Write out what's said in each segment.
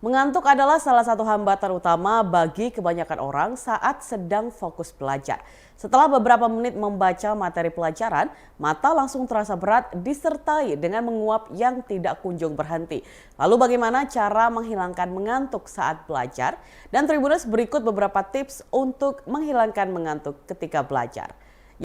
Mengantuk adalah salah satu hambatan utama bagi kebanyakan orang saat sedang fokus belajar. Setelah beberapa menit membaca materi pelajaran, mata langsung terasa berat disertai dengan menguap yang tidak kunjung berhenti. Lalu bagaimana cara menghilangkan mengantuk saat belajar? Dan Tribuners berikut beberapa tips untuk menghilangkan mengantuk ketika belajar.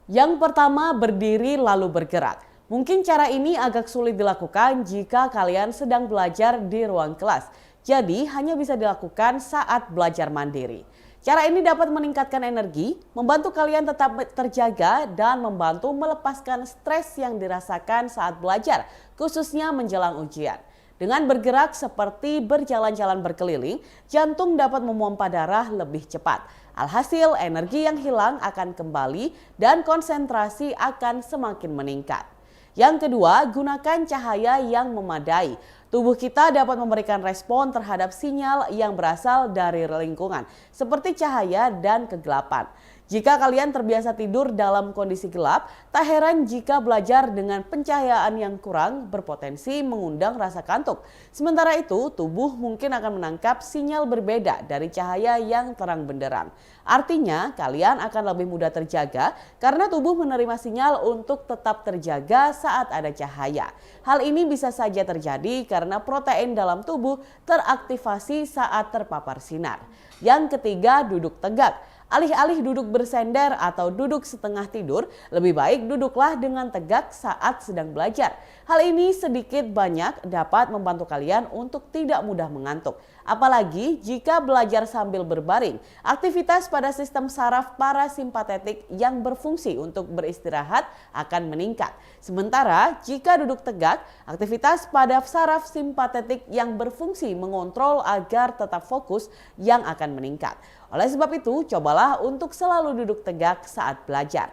Yang pertama, berdiri lalu bergerak. Mungkin cara ini agak sulit dilakukan jika kalian sedang belajar di ruang kelas. Jadi hanya bisa dilakukan saat belajar mandiri. Cara ini dapat meningkatkan energi, membantu kalian tetap terjaga dan membantu melepaskan stres yang dirasakan saat belajar, khususnya menjelang ujian. Dengan bergerak seperti berjalan-jalan berkeliling, jantung dapat memompa darah lebih cepat. Alhasil, energi yang hilang akan kembali dan konsentrasi akan semakin meningkat. Yang kedua, gunakan cahaya yang memadai. Tubuh kita dapat memberikan respon terhadap sinyal yang berasal dari lingkungan, seperti cahaya dan kegelapan. Jika kalian terbiasa tidur dalam kondisi gelap, tak heran jika belajar dengan pencahayaan yang kurang berpotensi mengundang rasa kantuk. Sementara itu, tubuh mungkin akan menangkap sinyal berbeda dari cahaya yang terang benderang. Artinya, kalian akan lebih mudah terjaga karena tubuh menerima sinyal untuk tetap terjaga saat ada cahaya. Hal ini bisa saja terjadi karena protein dalam tubuh teraktivasi saat terpapar sinar. Yang ketiga, duduk tegak. Alih-alih duduk bersender atau duduk setengah tidur, lebih baik duduklah dengan tegak saat sedang belajar. Hal ini sedikit banyak dapat membantu kalian untuk tidak mudah mengantuk. Apalagi jika belajar sambil berbaring, aktivitas pada sistem saraf parasimpatetik yang berfungsi untuk beristirahat akan meningkat. Sementara jika duduk tegak, aktivitas pada saraf simpatetik yang berfungsi mengontrol agar tetap fokus yang akan meningkat. Oleh sebab itu, cobalah untuk selalu duduk tegak saat belajar.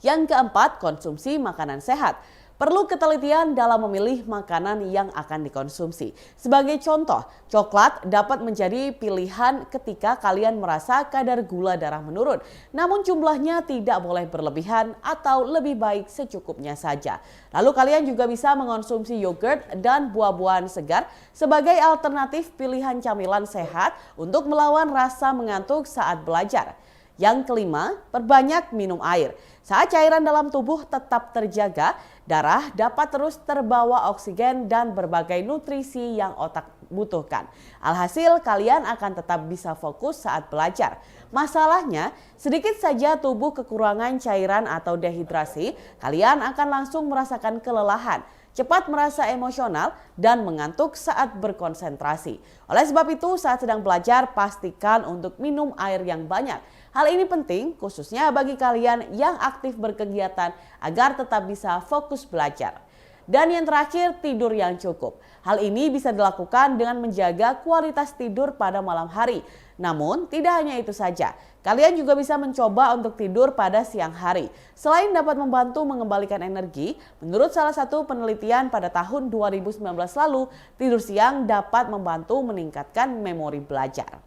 Yang keempat, konsumsi makanan sehat. Perlu ketelitian dalam memilih makanan yang akan dikonsumsi. Sebagai contoh, coklat dapat menjadi pilihan ketika kalian merasa kadar gula darah menurun. Namun jumlahnya tidak boleh berlebihan atau lebih baik secukupnya saja. Lalu kalian juga bisa mengonsumsi yogurt dan buah-buahan segar sebagai alternatif pilihan camilan sehat untuk melawan rasa mengantuk saat belajar. Yang kelima, perbanyak minum air. Saat cairan dalam tubuh tetap terjaga, darah dapat terus terbawa oksigen dan berbagai nutrisi yang otak butuhkan. Alhasil, kalian akan tetap bisa fokus saat belajar. Masalahnya, sedikit saja tubuh kekurangan cairan atau dehidrasi, kalian akan langsung merasakan kelelahan, cepat merasa emosional, dan mengantuk saat berkonsentrasi. Oleh sebab itu, saat sedang belajar, pastikan untuk minum air yang banyak. Hal ini penting khususnya bagi kalian yang aktif berkegiatan agar tetap bisa fokus belajar. Dan yang terakhir, tidur yang cukup. Hal ini bisa dilakukan dengan menjaga kualitas tidur pada malam hari. Namun, tidak hanya itu saja. Kalian juga bisa mencoba untuk tidur pada siang hari. Selain dapat membantu mengembalikan energi, menurut salah satu penelitian pada tahun 2019 lalu, tidur siang dapat membantu meningkatkan memori belajar.